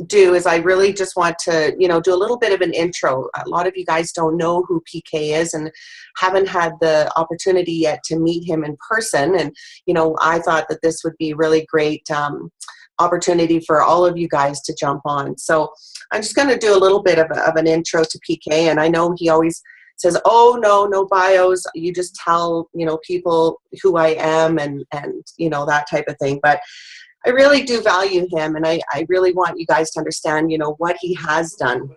do is I really just want to, do a little bit of an intro. A lot of you guys don't know who PK is and haven't had the opportunity yet to meet him in person. And, I thought that this would be really great opportunity for all of you guys to jump on. So I'm just going to do a little bit of an intro to PK. And I know he always says, oh, no bios. You just tell, people who I am and that type of thing. But I really do value him, and I really want you guys to understand, what he has done.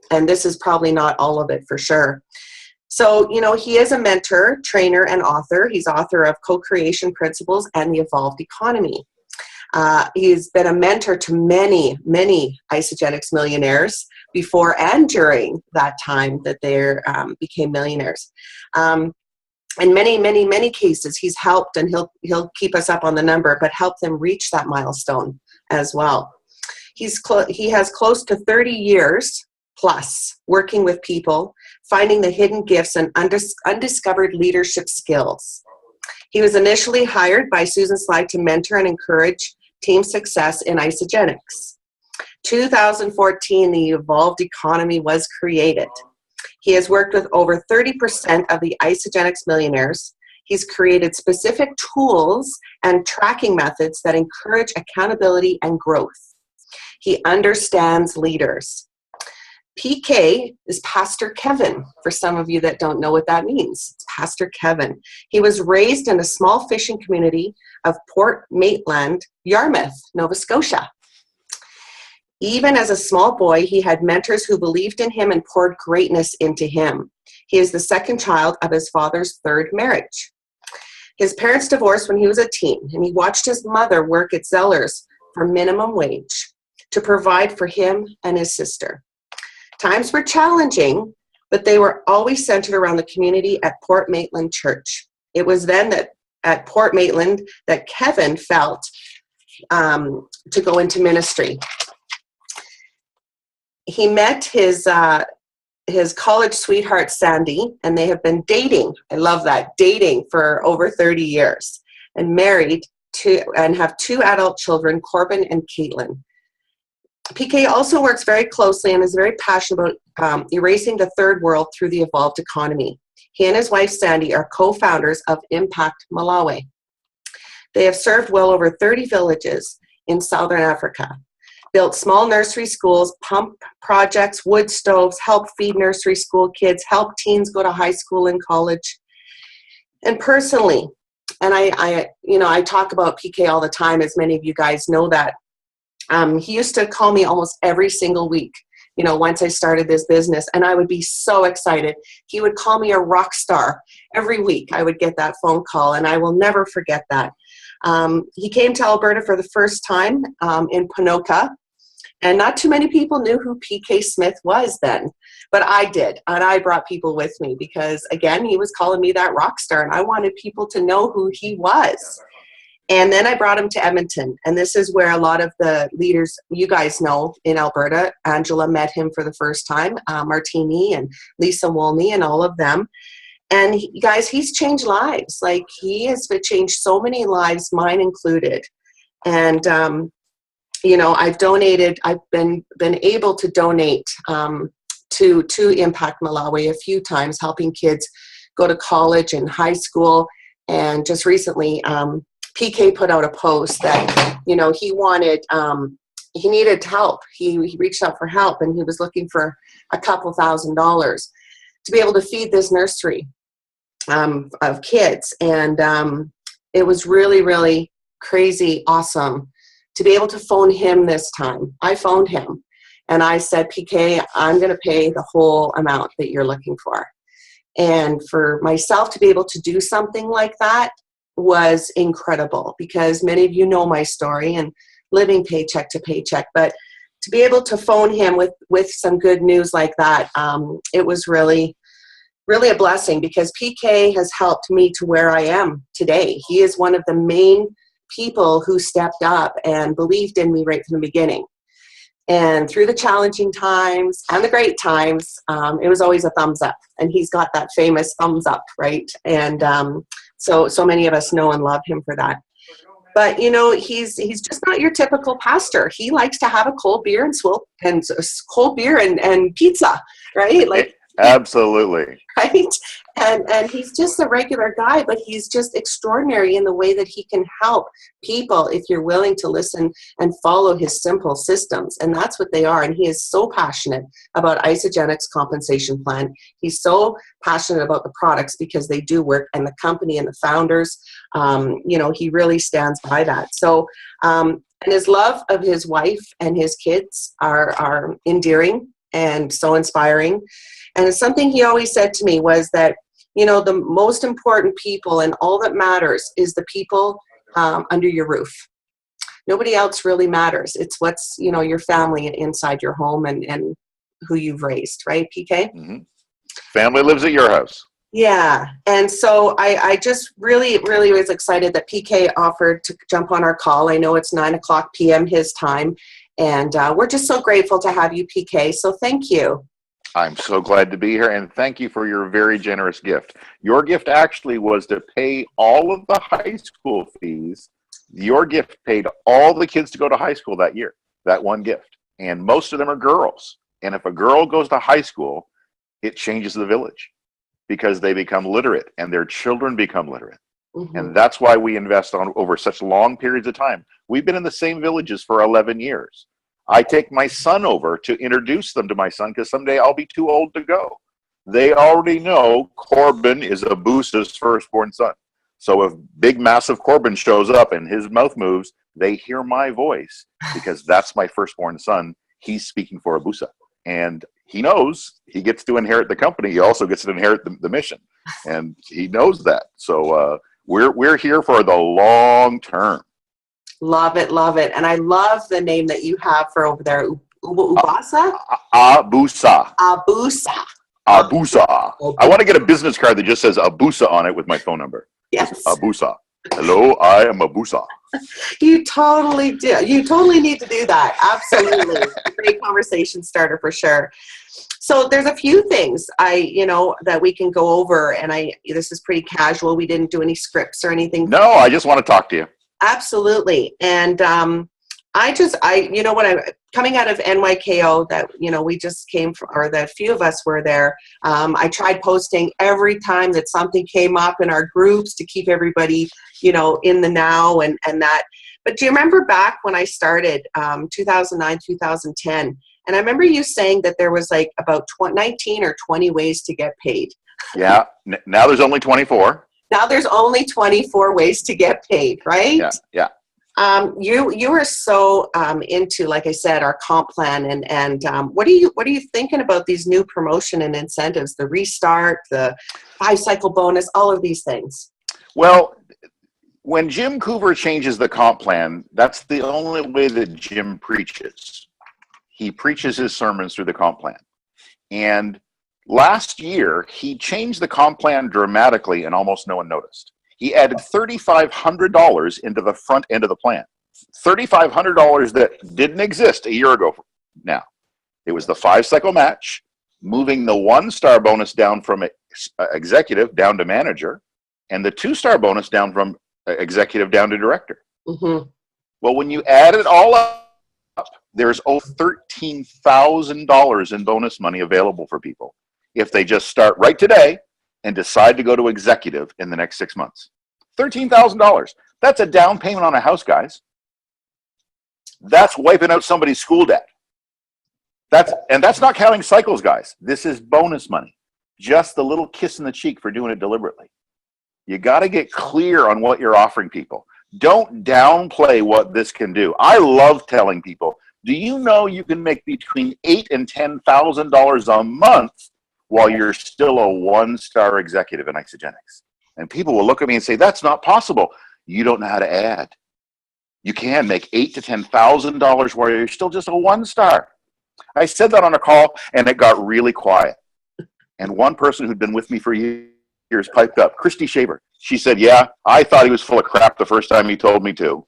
And this is probably not all of it for sure. So, he is a mentor, trainer, and author. He's author of Co-Creation Principles and the Evolved Economy. He's been a mentor to many, many Isagenix millionaires before and during that time that they became millionaires. In many, many, many cases, he's helped, and he'll keep us up on the number, but help them reach that milestone as well. He has close to 30 years plus working with people, finding the hidden gifts and undiscovered leadership skills. He was initially hired by Susan Sly to mentor and encourage team success in Isagenix. 2014, the Evolved Economy was created. He has worked with over 30% of the Isagenix millionaires. He's created specific tools and tracking methods that encourage accountability and growth. He understands leaders. PK is Pastor Kevin, for some of you that don't know what that means. It's Pastor Kevin. He was raised in a small fishing community of Port Maitland, Yarmouth, Nova Scotia. Even as a small boy, he had mentors who believed in him and poured greatness into him. He is the second child of his father's third marriage. His parents divorced when he was a teen, and he watched his mother work at Zellers for minimum wage to provide for him and his sister. Times were challenging, but they were always centered around the community at Port Maitland Church. It was then that at Port Maitland that Kevin felt to go into ministry. He met his college sweetheart, Sandy, and they have been dating. I love that, dating for over 30 years, and married and have two adult children, Corbin and Caitlin. PK also works very closely and is very passionate about erasing the third world through the evolved economy. He and his wife, Sandy, are co-founders of Impact Malawi. They have served well over 30 villages in Southern Africa, built small nursery schools, pump projects, wood stoves, help feed nursery school kids, help teens go to high school and college. And personally, and I talk about PK all the time, as many of you guys know that. He used to call me almost every single week, once I started this business, and I would be so excited. He would call me a rock star every week. I would get that phone call, and I will never forget that. He came to Alberta for the first time in Ponoka, and not too many people knew who PK Smith was then, but I did, and I brought people with me because, again, he was calling me that rock star, and I wanted people to know who he was. And then I brought him to Edmonton, and this is where a lot of the leaders you guys know in Alberta, Angela met him for the first time, Martini and Lisa Wolney and all of them. And guys, he's changed lives. Like, he has changed so many lives, mine included. And, I've been able to donate to Impact Malawi a few times, helping kids go to college and high school. And just recently, PK put out a post that, he needed help. He reached out for help, and he was looking for a couple $1,000s to be able to feed this nursery of kids. And it was really, really crazy awesome to be able to phone him this time. I phoned him, and I said, PK, I'm going to pay the whole amount that you're looking for. And for myself to be able to do something like that was incredible, because many of you know my story and living paycheck to paycheck, but to be able to phone him with some good news like that, it was really, really a blessing, because PK has helped me to where I am today. He is one of the main people who stepped up and believed in me right from the beginning. And through the challenging times and the great times, it was always a thumbs up. And he's got that famous thumbs up, right? And so many of us know and love him for that. But you know, he's just not your typical pastor. He likes to have a cold beer and pizza, right? Like, Absolutely. right? And he's just a regular guy, but he's just extraordinary in the way that he can help people if you're willing to listen and follow his simple systems. And that's what they are. And he is so passionate about Isagenix compensation plan. He's so passionate about the products because they do work, and the company and the founders, you know, he really stands by that. So, and his love of his wife and his kids are endearing and so inspiring. And it's something he always said to me was that, you know, the most important people and all that matters is the people under your roof. Nobody else really matters. It's what's, you know, your family inside your home and who you've raised, right, PK? Mm-hmm. Family lives at your house. Yeah. And so I just really was excited that PK offered to jump on our call. I know it's 9:00 p.m. his time. And we're just so grateful to have you, PK. So thank you. I'm so glad to be here, and thank you for your very generous gift. Your gift actually was to pay all of the high school fees. Your gift paid all the kids to go to high school that year, that one gift. And most of them are girls. And if a girl goes to high school, it changes the village because they become literate and their children become literate. Mm-hmm. And that's why we invest on over such long periods of time. We've been in the same villages for 11 years. I take my son over to introduce them to my son because someday I'll be too old to go. They already know Corbin is Abusa's firstborn son. So if big, massive Corbin shows up and his mouth moves, they hear my voice because that's my firstborn son. He's speaking for Abusa. And he knows he gets to inherit the company. He also gets to inherit the mission. And he knows that. So we're here for the long term. Love it, love it. And I love the name that you have for over there, Ubasa? Abusa. Abusa. Abusa. I want to get a business card that just says Abusa on it with my phone number. Yes. Abusa. Hello, I am Abusa. You totally do. You totally need to do that. Absolutely. Great conversation starter for sure. So there's a few things that we can go over, and this is pretty casual. We didn't do any scripts or anything. No, I just want to talk to you. Absolutely. And when I'm coming out of NYKO that, we just came from, or the few of us were there, I tried posting every time that something came up in our groups to keep everybody, in the now and that. But do you remember back when I started, 2009, 2010, and I remember you saying that there was like about 19 or 20 ways to get paid. Yeah. Now there's only 24. Now there's only 24 ways to get paid, right? Yeah. You were so into, like I said, our comp plan, and what are you thinking about these new promotion and incentives, the restart, the 5-cycle bonus, all of these things? Well, when Jim Coover changes the comp plan, that's the only way that Jim preaches. He preaches his sermons through the comp plan. And last year, he changed the comp plan dramatically and almost no one noticed. He added $3,500 into the front end of the plan. $3,500 that didn't exist a year ago now. It was the 5-cycle match, moving the 1-star bonus down from executive down to manager, and the 2-star bonus down from executive down to director. Mm-hmm. Well, when you add it all up, there's over $13,000 in bonus money available for people if they just start right today and decide to go to executive in the next 6 months. $13,000. That's a down payment on a house, guys. That's wiping out somebody's school debt. That's not counting cycles, guys. This is bonus money. Just the little kiss in the cheek for doing it deliberately. You got to get clear on what you're offering people. Don't downplay what this can do. I love telling people, do you know you can make between $8,000 and $10,000 a month while you're still a 1-star executive in Isagenix? And people will look at me and say, that's not possible. You don't know how to add. You can make $8,000 to $10,000 while you're still just a 1-star. I said that on a call, and it got really quiet. And one person who'd been with me for years piped up, Christy Shaver. She said, yeah, I thought he was full of crap the first time he told me to.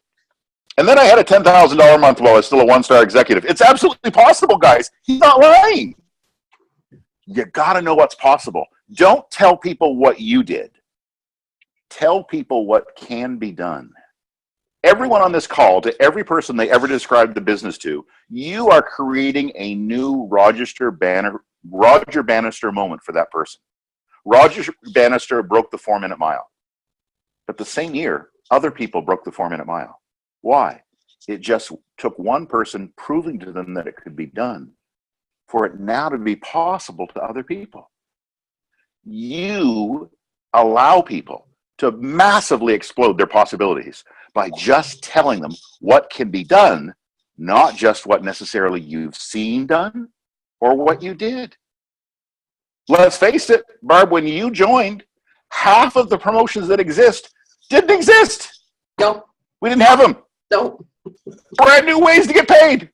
And then I had a $10,000 a month while I was still a 1-star executive. It's absolutely possible, guys. He's not lying. You got to know what's possible. Don't tell people what you did. Tell people what can be done. everyone on this call, to every person they ever described the business to, you are creating a new Roger Bannister moment for that person. Roger Bannister broke the 4-minute mile. But the same year, other people broke the 4-minute mile. Why? It just took one person proving to them that it could be done for it now to be possible to other people. You allow people to massively explode their possibilities by just telling them what can be done, not just what necessarily you've seen done or what you did. Let's face it, Barb, when you joined, half of the promotions that exist didn't exist. Nope. We didn't have them. Nope. Brand new ways to get paid.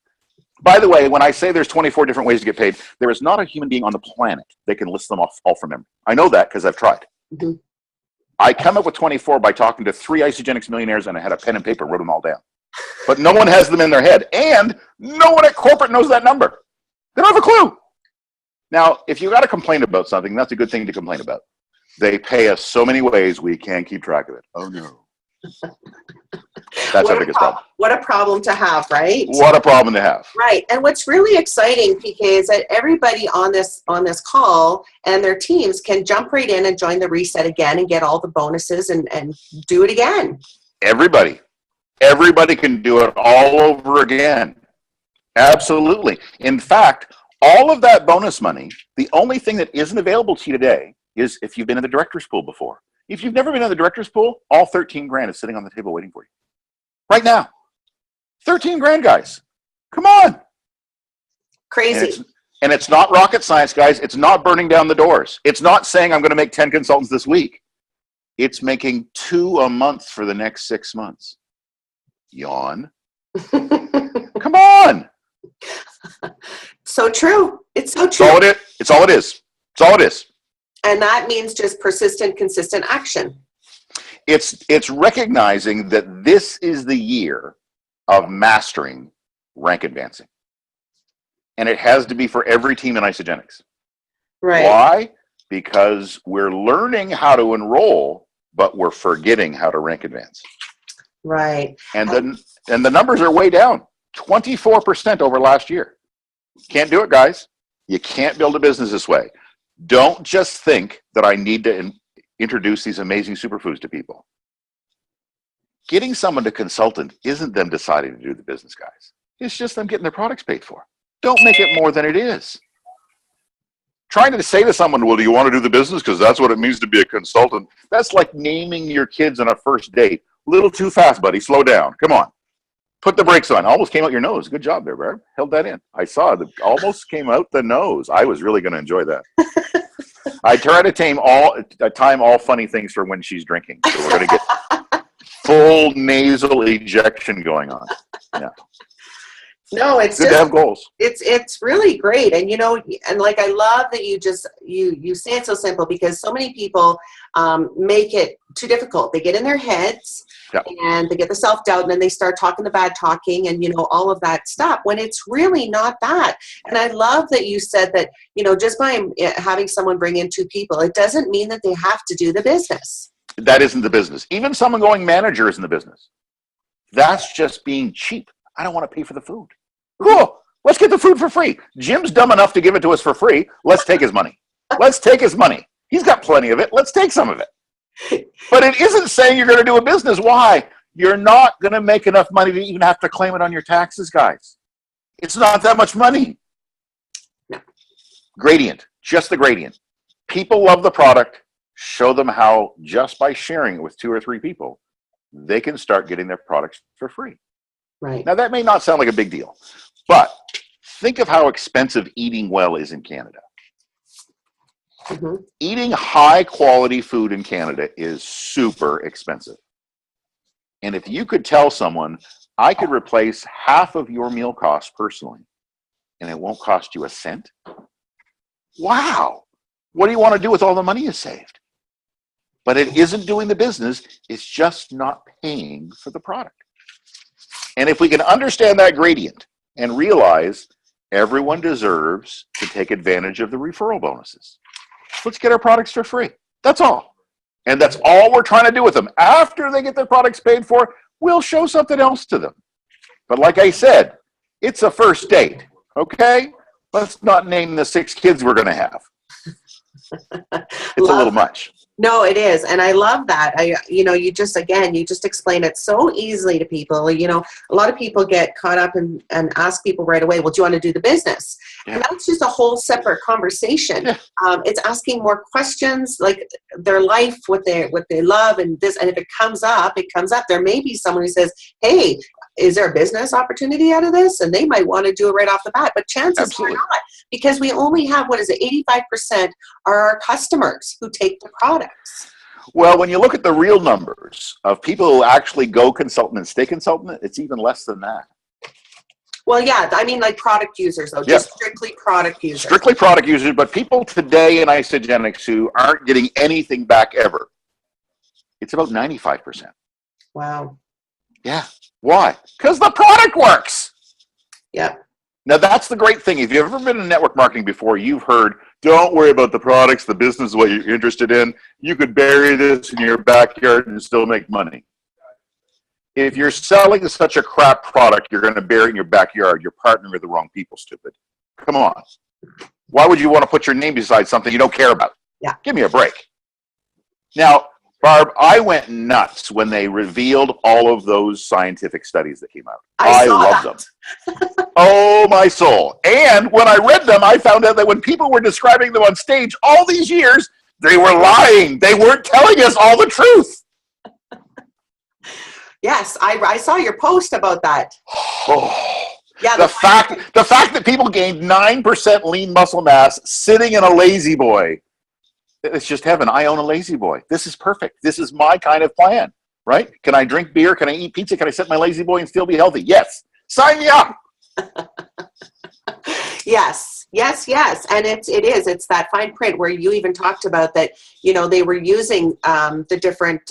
By the way, when I say there's 24 different ways to get paid, there is not a human being on the planet that can list them off all from memory. I know that because I've tried. Mm-hmm. I come up with 24 by talking to 3 Isagenix millionaires, and I had a pen and paper, wrote them all down. But no one has them in their head, and no one at corporate knows that number. They don't have a clue. Now, if you got to complain about something, that's a good thing to complain about. They pay us so many ways we can't keep track of it. Oh no. That's our biggest problem. What a problem to have, right? What a problem to have. Right. And what's really exciting, PK, is that everybody on this call and their teams can jump right in and join the reset again and get all the bonuses and do it again. Everybody can do it all over again. Absolutely. In fact, all of that bonus money, the only thing that isn't available to you today is if you've been in the director's pool before. If you've never been in the director's pool, all 13 grand is sitting on the table waiting for you. Right now. 13 grand, guys. Come on. Crazy. And it's not rocket science, guys. It's not burning down the doors. It's not saying I'm going to make 10 consultants this week. It's making 2 a month for the next 6 months. Yawn. Come on. So true. It's so true. It's all it is. And that means just persistent, consistent action. It's recognizing that this is the year of mastering rank advancing. And it has to be for every team in Isagenix. Right. Why? Because we're learning how to enroll, but we're forgetting how to rank advance. Right. And the numbers are way down. 24% over last year. Can't do it, guys. You can't build a business this way. Don't just think that I need to introduce these amazing superfoods to people. Getting someone to consultant isn't them deciding to do the business, guys. It's just them getting their products paid for. Don't make it more than it is. Trying to say to someone, well, do you want to do the business? Because that's what it means to be a consultant. That's like naming your kids on a first date. A little too fast, buddy. Slow down. Come on. Put the brakes on. Almost came out your nose. Good job there, Barb. Held that in. I saw it. Almost came out the nose. I was really going to enjoy that. I try to time all funny things for when she's drinking. So we're going to get full nasal ejection going on. Yeah. No, it's good to have goals. It's really great. And and like I love that you say it so simple, because so many people make it too difficult. They get in their heads. Yep. And they get the self-doubt, and then they start talking the bad talking and, all of that stuff, when it's really not that. And I love that you said that, just by having someone bring in 2 people, it doesn't mean that they have to do the business. That isn't the business. Even someone going manager isn't the business. That's just being cheap. I don't want to pay for the food. Cool. Let's get the food for free. Jim's dumb enough to give it to us for free. Let's take his money. Let's take his money. He's got plenty of it. Let's take some of it. But it isn't saying you're going to do a business. Why? You're not going to make enough money to even have to claim it on your taxes, guys. It's not that much money. No. Gradient, just the gradient. People love the product. Show them how, just by sharing it with 2 or 3 people, they can start getting their products for free. Right. Now, that may not sound like a big deal, but think of how expensive eating well is in Canada. Mm-hmm. Eating high quality food in Canada is super expensive. And if you could tell someone, I could replace half of your meal costs personally, and it won't cost you a cent. Wow. What do you want to do with all the money you saved? But it isn't doing the business. It's just not paying for the product. And if we can understand that gradient and realize everyone deserves to take advantage of the referral bonuses, let's get our products for free. That's all. And that's all we're trying to do with them. After they get their products paid for, we'll show something else to them. But like I said, it's a first date, okay? Let's not name the 6 kids we're going to have. It's a little much. No, it is. And I love that. You just explain it so easily to people. A lot of people get caught up and ask people right away, well, do you want to do the business? Yeah. And that's just a whole separate conversation. Yeah. It's asking more questions, like their life, what they love, and this. And if it comes up, it comes up. There may be someone who says, hey, is there a business opportunity out of this? And they might want to do it right off the bat, but chances are not, because we only have, 85% are our customers who take the products. Well, when you look at the real numbers of people who actually go consultant and stay consultant, it's even less than that. Well, yeah, I mean like product users, though, just strictly product users. Strictly product users, but people today in Isagenix who aren't getting anything back ever, it's about 95%. Wow. Yeah. Why? Because the product works. Yeah. Now, that's the great thing. If you've ever been in network marketing before, you've heard, don't worry about the products. The business is what you're interested in. You could bury this in your backyard and still make money. If you're selling such a crap product you're going to bury in your backyard, you're partnering with the wrong people, stupid. Come on. Why would you want to put your name beside something you don't care about? Yeah. Give me a break. Now, Barb, I went nuts when they revealed all of those scientific studies that came out. I love them. Oh, my soul. And when I read them, I found out that when people were describing them on stage all these years, they were lying. They weren't telling us all the truth. Yes, I saw your post about that. Oh. Yeah, the fact that people gained 9% lean muscle mass sitting in a lazy boy. It's just heaven. I own a lazy boy. This is perfect. This is my kind of plan, right? Can I drink beer? Can I eat pizza? Can I sit my lazy boy and still be healthy? Yes. Sign me up. Yes. And it's that fine print where you even talked about that, they were using the different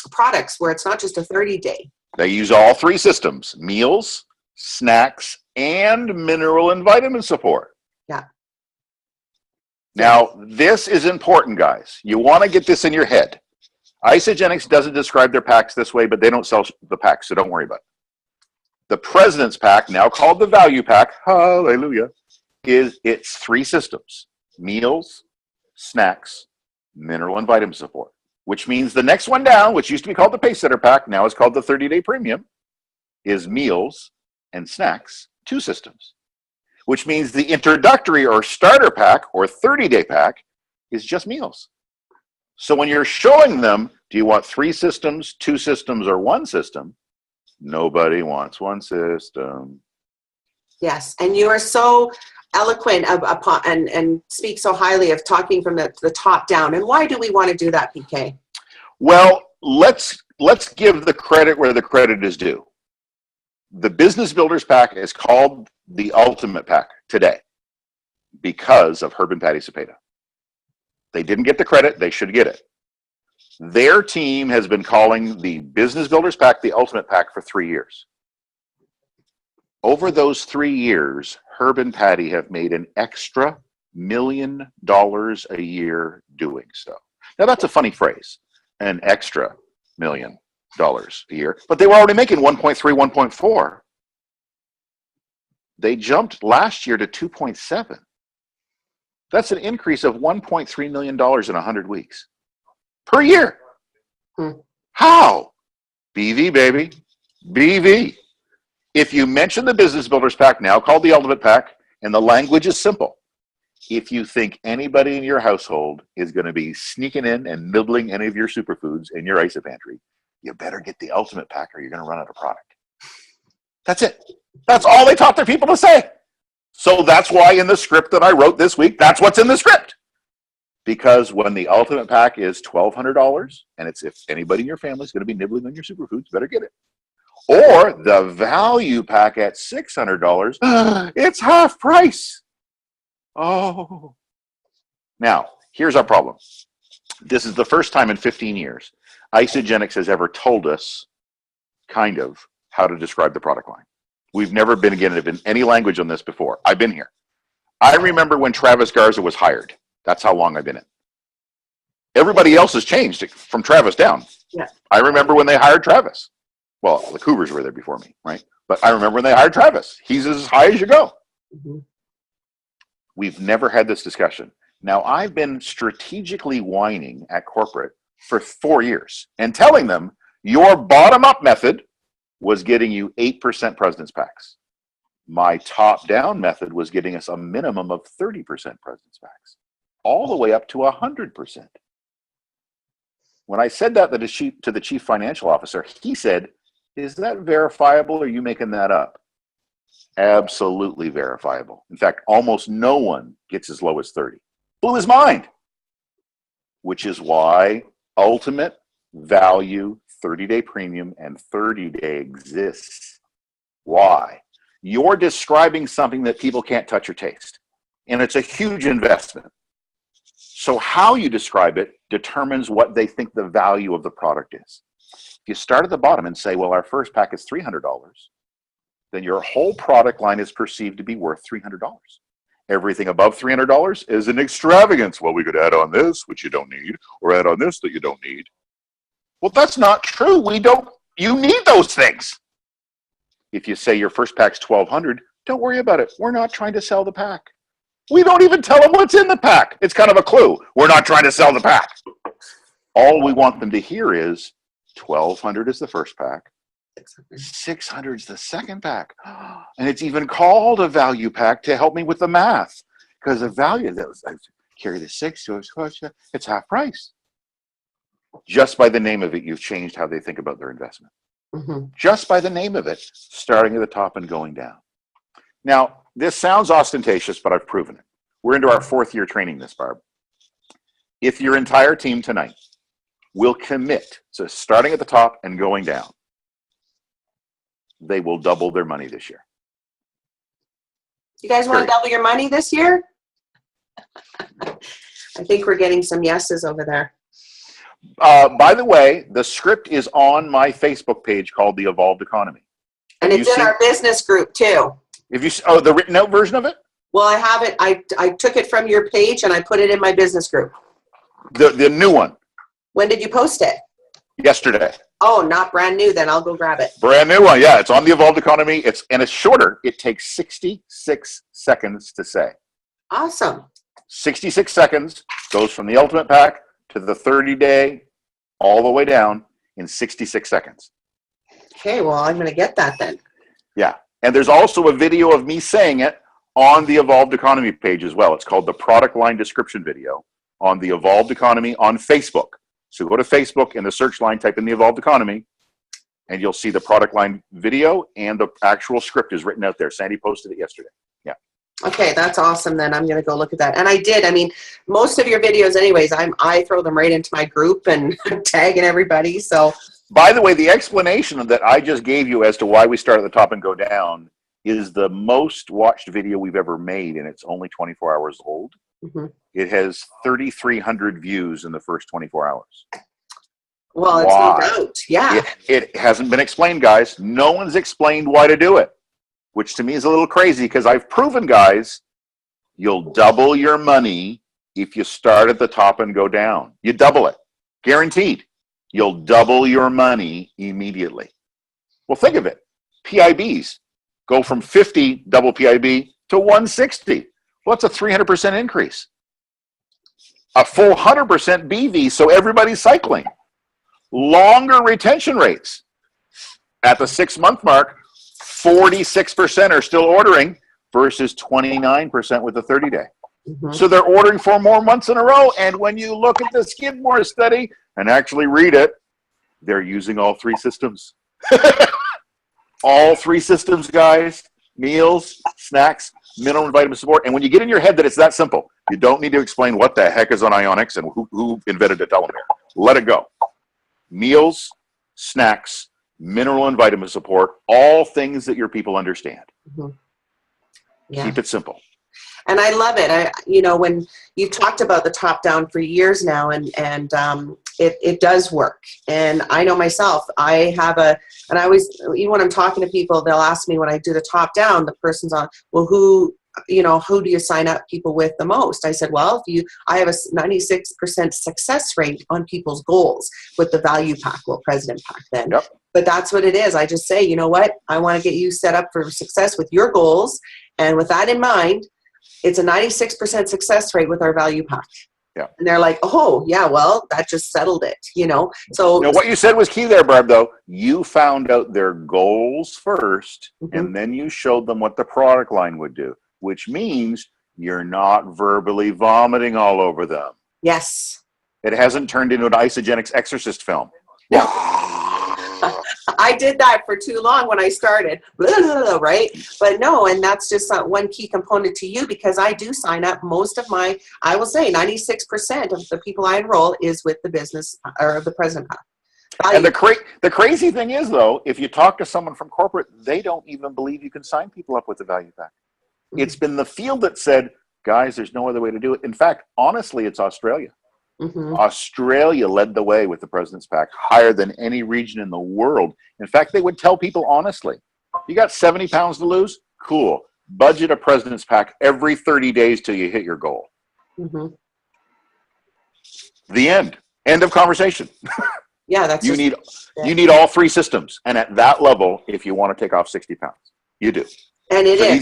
products where it's not just a 30-day. They use all 3 systems: meals, snacks, and mineral and vitamin support. Yeah. Now, this is important, guys. You want to get this in your head. Isagenix doesn't describe their packs this way, but they don't sell the packs, so don't worry about it. The President's Pack, now called the Value Pack, hallelujah, it's 3 systems: meals, snacks, mineral and vitamin support, which means the next one down, which used to be called the Pacesetter Pack, now is called the 30-Day Premium, is meals and snacks, 2 systems. Which means the introductory or starter pack or 30-day pack is just meals. So when you're showing them, do you want 3 systems, 2 systems, or 1 system? Nobody wants 1 system. Yes, and you are so eloquent upon and speak so highly of talking from the top down. And why do we want to do that, PK? Well, let's give the credit where the credit is due. The Business Builders Pack is called the Ultimate Pack today because of Herb and Patty Cepeda. They didn't get the credit. They should get it. Their team has been calling the Business Builders Pack the Ultimate Pack for 3 years. Over those 3 years, Herb and Patty have made an extra $1 million a year doing so. Now, that's a funny phrase, an extra $1 million a year, but they were already making 1.3, 1.4. They jumped last year to 2.7. That's an increase of $1.3 million in 100 weeks per year. How? BV, baby. BV. If you mention the Business Builders Pack, now called the Ultimate Pack, and the language is simple, if you think anybody in your household is going to be sneaking in and nibbling any of your superfoods in your ISA pantry, you better get the Ultimate Pack or you're going to run out of product. That's it. That's all they taught their people to say. So that's why in the script that I wrote this week, that's what's in the script. Because when the Ultimate Pack is $1,200, and it's if anybody in your family is going to be nibbling on your superfoods, better get it. Or the Value Pack at $600, it's half price. Oh. Now, here's our problem. This is the first time in 15 years Isagenix has ever told us, kind of, how to describe the product line. We've never been given any language on this before. I've been here. I remember when Travis Garza was hired. That's how long I've been in. Everybody else has changed from Travis down. Yeah. I remember when they hired Travis. Well, the Cougars were there before me, right? But I remember when they hired Travis. He's as high as you go. Mm-hmm. We've never had this discussion. Now, I've been strategically whining at corporate for 4 years and telling them your bottom-up method was getting you 8% President's Packs. My top-down method was getting us a minimum of 30% President's Packs, all the way up to 100%. When I said that to the chief financial officer, he said, "Is that verifiable, or are you making that up?" Absolutely verifiable. In fact, almost no one gets as low as 30. Blew his mind. Which is why Ultimate Value 30-day premium and 30-day exists. Why? You're describing something that people can't touch or taste. And it's a huge investment. So how you describe it determines what they think the value of the product is. If you start at the bottom and say, well, our first pack is $300, then your whole product line is perceived to be worth $300. Everything above $300 is an extravagance. Well, we could add on this, which you don't need, or add on this that you don't need. Well, that's not true. You need those things. If you say your first pack's $1,200, don't worry about it. We're not trying to sell the pack. We don't even tell them what's in the pack. It's kind of a clue. We're not trying to sell the pack. All we want them to hear is $1,200 is the first pack. $600 is the second pack. And it's even called a value pack to help me with the math. Because the value, I carry the 6, so it's half price. Just by the name of it, you've changed how they think about their investment. Mm-hmm. Just by the name of it, starting at the top and going down. Now, this sounds ostentatious, but I've proven it. We're into our 4th year training this, Barb. If your entire team tonight will commit to starting at the top and going down, they will double their money this year. You guys want to double your money this year? I think we're getting some yeses over there. By the way, the script is on my Facebook page called The Evolved Economy. And it's in our business group too. If you the written out version of it? Well, I have it. I took it from your page and I put it in my business group. The new one. When did you post it? Yesterday. Oh, not brand new. Then I'll go grab it. Brand new one. Yeah, it's on The Evolved Economy. It's shorter. It takes 66 seconds to say. Awesome. 66 seconds goes from the Ultimate Pack to the 30-day all the way down in 66 seconds. Okay, well, I'm going to get that then. Yeah. And there's also a video of me saying it on the Evolved Economy page as well. It's called the product line description video on the Evolved Economy on Facebook. So go to Facebook, in the search line, type in the Evolved Economy, and you'll see the product line video, and the actual script is written out there. Sandy posted it yesterday. Yeah. Okay, that's awesome then. I'm going to go look at that. And I did. I mean, most of your videos anyways, I throw them right into my group and tagging everybody. So, by the way, the explanation that I just gave you as to why we start at the top and go down is the most watched video we've ever made, and it's only 24 hours old. Mm-hmm. It has 3,300 views in the first 24 hours. Well, it's no doubt. Yeah. It hasn't been explained, guys. No one's explained why to do it, which to me is a little crazy because I've proven, guys, you'll double your money if you start at the top and go down. You double it. Guaranteed. You'll double your money immediately. Well, think of it. PIBs go from 50 double PIB to 160. Well, that's a 300% increase. A full 100% BV, so everybody's cycling. Longer retention rates. At the 6-month mark, 46% are still ordering versus 29% with the 30-day. Mm-hmm. So they're ordering 4 more months in a row. And when you look at the Skidmore study and actually read it, they're using all 3 systems. All 3 systems, guys. Meals, snacks, mineral and vitamin support. And when you get in your head that it's that simple, you don't need to explain what the heck is on Ionics and who invented the telomere. Let it go. Meals, snacks, mineral and vitamin support, all things that your people understand. Mm-hmm. Yeah. Keep it simple. And I love it. When you've talked about the top down for years now, and it does work. And I know myself, I always, even when I'm talking to people, they'll ask me when I do the top down, the person's on, well, who do you sign up people with the most? I said, well, I have a 96% success rate on people's goals with the value pack, President Pack then. Yep. But that's what it is. I just say, you know what? I want to get you set up for success with your goals. And with that in mind, it's a 96% success rate with our value pack. Yeah. And they're like, oh, yeah, well, that just settled it, you know? So what you said was key there, Barb, though. You found out their goals first, mm-hmm. and then you showed them what the product line would do, which means you're not verbally vomiting all over them. Yes. It hasn't turned into an Isagenix exorcist film. No. I did that for too long when I started, right? But no, and that's just one key component to you, because I do sign up. Most of my, I will say 96% of the people I enroll is with the business or the President Pack. And the crazy thing is, though, if you talk to someone from corporate, they don't even believe you can sign people up with the value pack. Mm-hmm. It's been the field that said, guys, there's no other way to do it. In fact, honestly, it's Australia. Mm-hmm. Australia led the way with the President's Pack, higher than any region in the world. In fact, they would tell people honestly, you got 70 pounds to lose? Cool. Budget a President's Pack every 30 days till you hit your goal. Mm-hmm. The end. End of conversation. Yeah, that's you need all three systems. And at that level, if you want to take off 60 pounds, you do. And it is.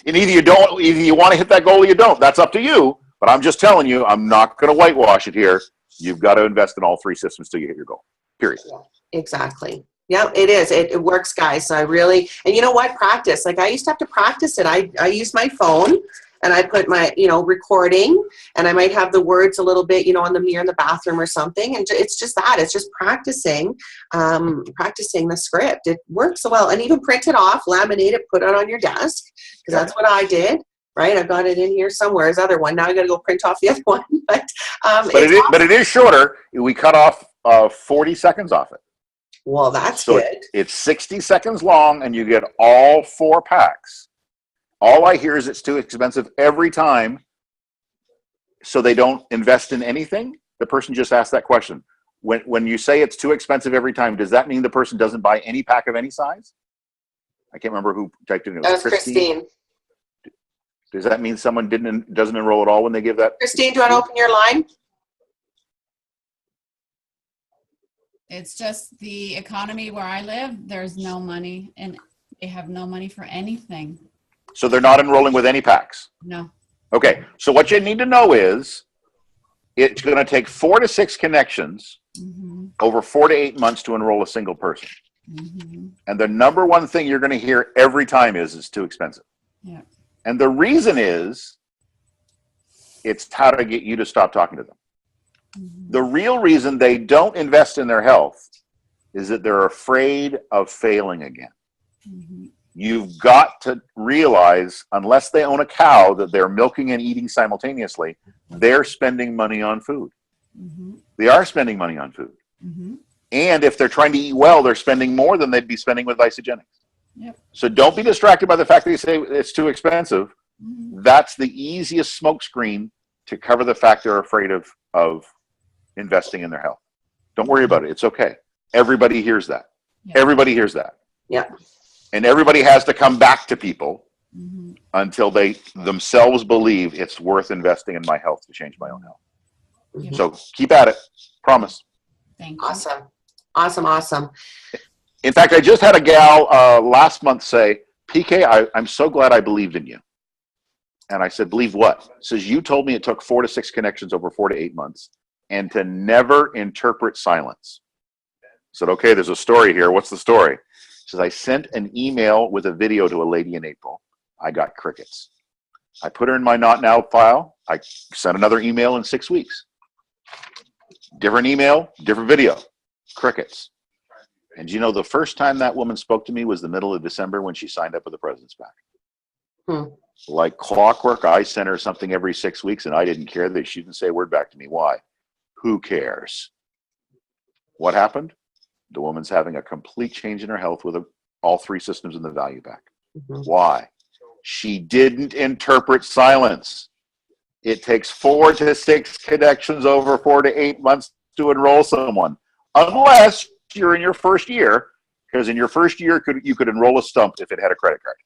Either you want to hit that goal or you don't. That's up to you. But I'm just telling you, I'm not going to whitewash it here. You've got to invest in all three systems till you hit your goal. Period. Yeah, exactly. Yeah, it is. It works, guys. So and you know what? Practice. Like I used to have to practice it. I use my phone and I put my, recording, and I might have the words a little bit, on the mirror in the bathroom or something. And it's just that. It's just practicing the script. It works so well. And even print it off, laminate it, put it on your desk, because that's what I did. Right, I've got it in here somewhere. There's other one. Now I got to go print off the other one. But it is shorter. We cut off 40 seconds off it. Well, that's good. It's 60 seconds long, and you get all 4 packs. All I hear is it's too expensive every time, so they don't invest in anything. The person just asked that question. When you say it's too expensive every time, does that mean the person doesn't buy any pack of any size? I can't remember who typed in. It was Christine. Does that mean someone doesn't enroll at all when they give that? Christine, do you want to open your line? It's just the economy where I live. There's no money, and they have no money for anything. So they're not enrolling with any packs? No. Okay. So what you need to know is it's going to take 4 to 6 connections over 4 to 8 months to enroll a single person. Mm-hmm. And the number one thing you're going to hear every time is it's too expensive. Yeah. And the reason is it's how to get you to stop talking to them. Mm-hmm. The real reason they don't invest in their health is that they're afraid of failing again. Mm-hmm. You've got to realize, unless they own a cow that they're milking and eating simultaneously, they're spending money on food. Mm-hmm. They are spending money on food. Mm-hmm. And if they're trying to eat well, they're spending more than they'd be spending with Isagenix. Yep. So don't be distracted by the fact that you say it's too expensive. Mm-hmm. That's the easiest smokescreen to cover the fact they're afraid of investing in their health. Don't worry about it. It's okay. Everybody hears that. Yeah. Everybody hears that. Yeah. And everybody has to come back to people Mm-hmm. until they themselves believe it's worth investing in my health to change my own health. Yep. So keep at it. Promise. Thank you. Awesome. In fact, I just had a gal last month say, PK, I'm so glad I believed in you. And I said, believe what? Says, you told me it took 4 to 6 connections over 4 to 8 months and to never interpret silence. I said, okay, there's a story here. What's the story? Says, I sent an email with a video to a lady in April. I got crickets. I put her in my Not Now file. I sent another email in 6 weeks. Different email, different video. Crickets. And the first time that woman spoke to me was the middle of December when she signed up with the President's Pack. Like clockwork, I sent her something every 6 weeks, and I didn't care that she didn't say a word back to me. Why? Who cares? What happened? The woman's having a complete change in her health with all 3 systems in the value pack. Mm-hmm. Why? She didn't interpret silence. It takes 4 to 6 connections over 4 to 8 months to enroll someone, unless you're in your first year, because in your first year you could enroll a stump if it had a credit card,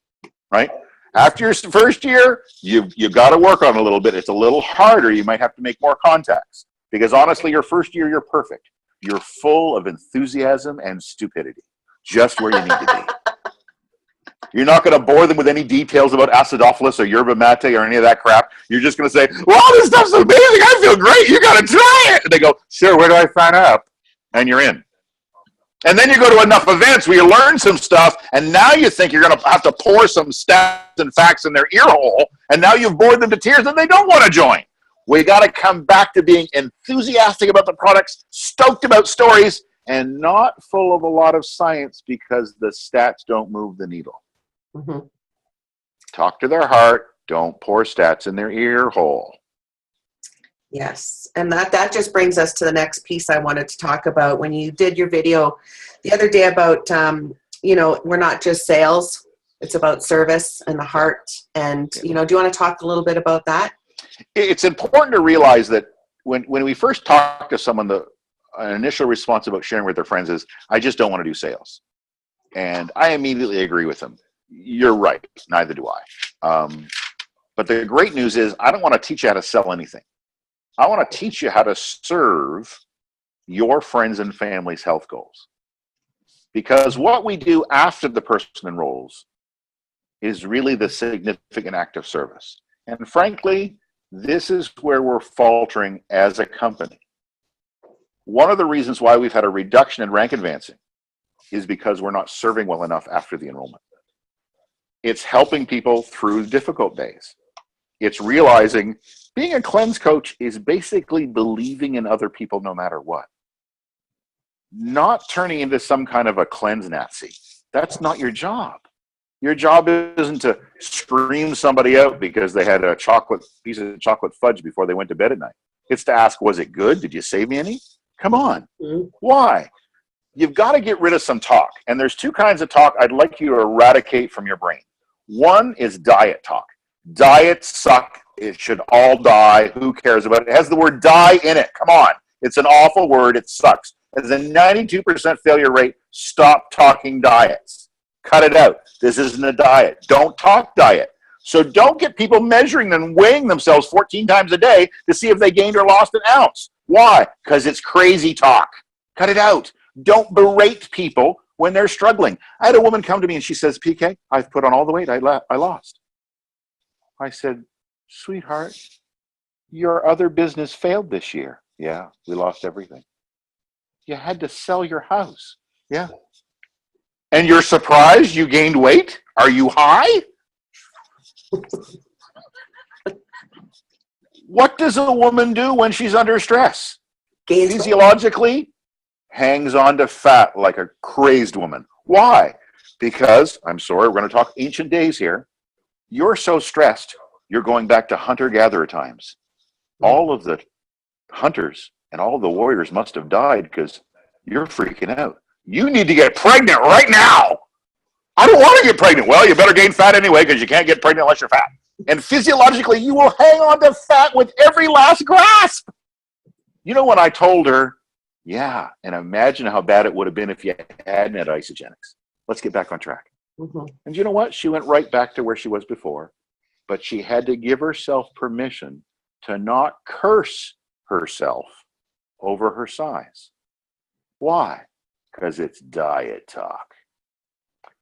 right? After your first year, you've got to work on it a little bit. It's a little harder. You might have to make more contacts, because honestly, your first year, you're perfect. You're full of enthusiasm and stupidity. just where you need to be. You're not going to bore them with any details about acidophilus or yerba mate or any of that crap. You're just going to say, wow, this stuff's amazing. I feel great. You got to try it. And they go, sure, where do I sign up? And you're in. And then you go to enough events where you learn some stuff, and now you think you're going to have to pour some stats and facts in their ear hole, and now you've bored them to tears and they don't want to join. We got to come back to being enthusiastic about the products, stoked about stories, and not full of a lot of science because the stats don't move the needle. Mm-hmm. Talk to their heart. Don't pour stats in their ear hole. Yes, and that just brings us to the next piece I wanted to talk about. When you did your video the other day about, we're not just sales, it's about service and the heart. And, do you want to talk a little bit about that? It's important to realize that when we first talk to someone, an initial response about sharing with their friends is, I just don't want to do sales. And I immediately agree with them. You're right. Neither do I. But the great news is I don't want to teach you how to sell anything. I want to teach you how to serve your friends and family's health goals. Because what we do after the person enrolls is really the significant act of service. And frankly, this is where we're faltering as a company. One of the reasons why we've had a reduction in rank advancing is because we're not serving well enough after the enrollment. It's helping people through difficult days. It's realizing being a cleanse coach is basically believing in other people no matter what. Not turning into some kind of a cleanse Nazi. That's not your job. Your job isn't to scream somebody out because they had a piece of chocolate fudge before they went to bed at night. It's to ask, was it good? Did you save me any? Come on. Mm-hmm. Why? You've got to get rid of some talk. And there's two kinds of talk I'd like you to eradicate from your brain. One is diet talk. Diets suck. It should all die. Who cares about it? It has the word die in it. Come on. It's an awful word. It sucks. There's a 92% failure rate. Stop talking diets. Cut it out. This isn't a diet. Don't talk diet. So don't get people measuring and weighing themselves 14 times a day to see if they gained or lost an ounce. Why? Because it's crazy talk. Cut it out. Don't berate people when they're struggling. I had a woman come to me and she says, PK, I've put on all the weight I lost. I said, sweetheart, your other business failed this year. Yeah, we lost everything. You had to sell your house. Yeah. And you're surprised you gained weight? Are you high? What does a woman do when she's under stress? Physiologically, hangs on to fat like a crazed woman. Why? Because, I'm sorry, we're going to talk ancient days here. You're so stressed, you're going back to hunter-gatherer times. All of the hunters and all of the warriors must have died because you're freaking out. You need to get pregnant right now. I don't want to get pregnant. Well, you better gain fat anyway because you can't get pregnant unless you're fat. And physiologically, you will hang on to fat with every last grasp. You know, when I told her, yeah, and imagine how bad it would have been if you hadn't had Isagenix. Let's get back on track. Mm-hmm. And you know what? She went right back to where she was before, but she had to give herself permission to not curse herself over her size. Why? Because it's diet talk.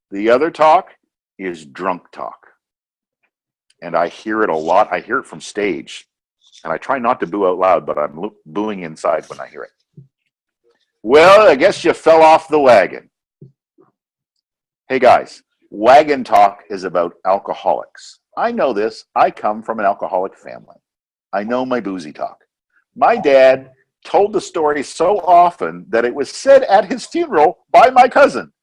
The other talk is drunk talk. And I hear it a lot. I hear it from stage. And I try not to boo out loud, but I'm booing inside when I hear it. Well, I guess you fell off the wagon. Hey guys, wagon talk is about alcoholics. I know this. I come from an alcoholic family. I know my boozy talk. My dad told the story so often that it was said at his funeral by my cousin.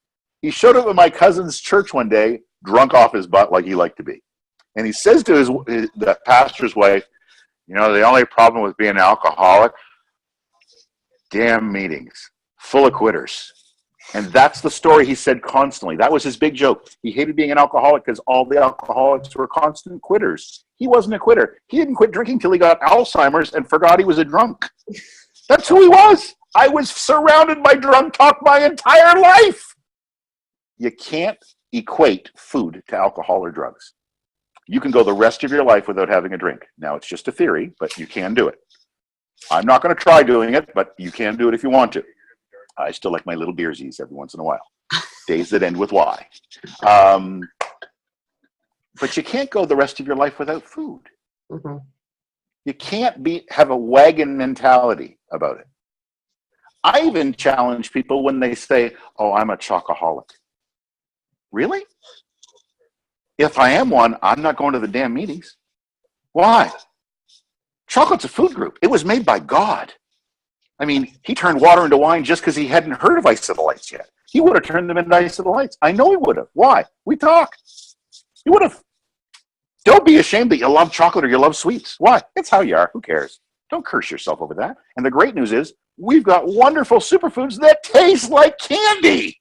He showed up at my cousin's church one day, drunk off his butt like he liked to be. And he says to the pastor's wife, you know, the only problem with being an alcoholic, damn meetings, full of quitters. And that's the story he said constantly. That was his big joke. He hated being an alcoholic because all the alcoholics were constant quitters. He wasn't a quitter. He didn't quit drinking till he got Alzheimer's and forgot he was a drunk. That's who he was. I was surrounded by drunk talk my entire life. You can't equate food to alcohol or drugs. You can go the rest of your life without having a drink. Now, it's just a theory, but you can do it. I'm not going to try doing it, but you can do it if you want to. I still like my little beersies every once in a while. days that end with Y. But you can't go the rest of your life without food. Mm-hmm. You can't have a wagon mentality about it. I even challenge people when they say, oh, I'm a chocoholic. Really? If I am one, I'm not going to the damn meetings. Why? Chocolate's a food group. It was made by God. I mean, he turned water into wine just because he hadn't heard of Ice of the Lights yet. He would have turned them into Ice of the Lights. I know he would have. Why? We talk. He would have. Don't be ashamed that you love chocolate or you love sweets. Why? It's how you are. Who cares? Don't curse yourself over that. And the great news is we've got wonderful superfoods that taste like candy.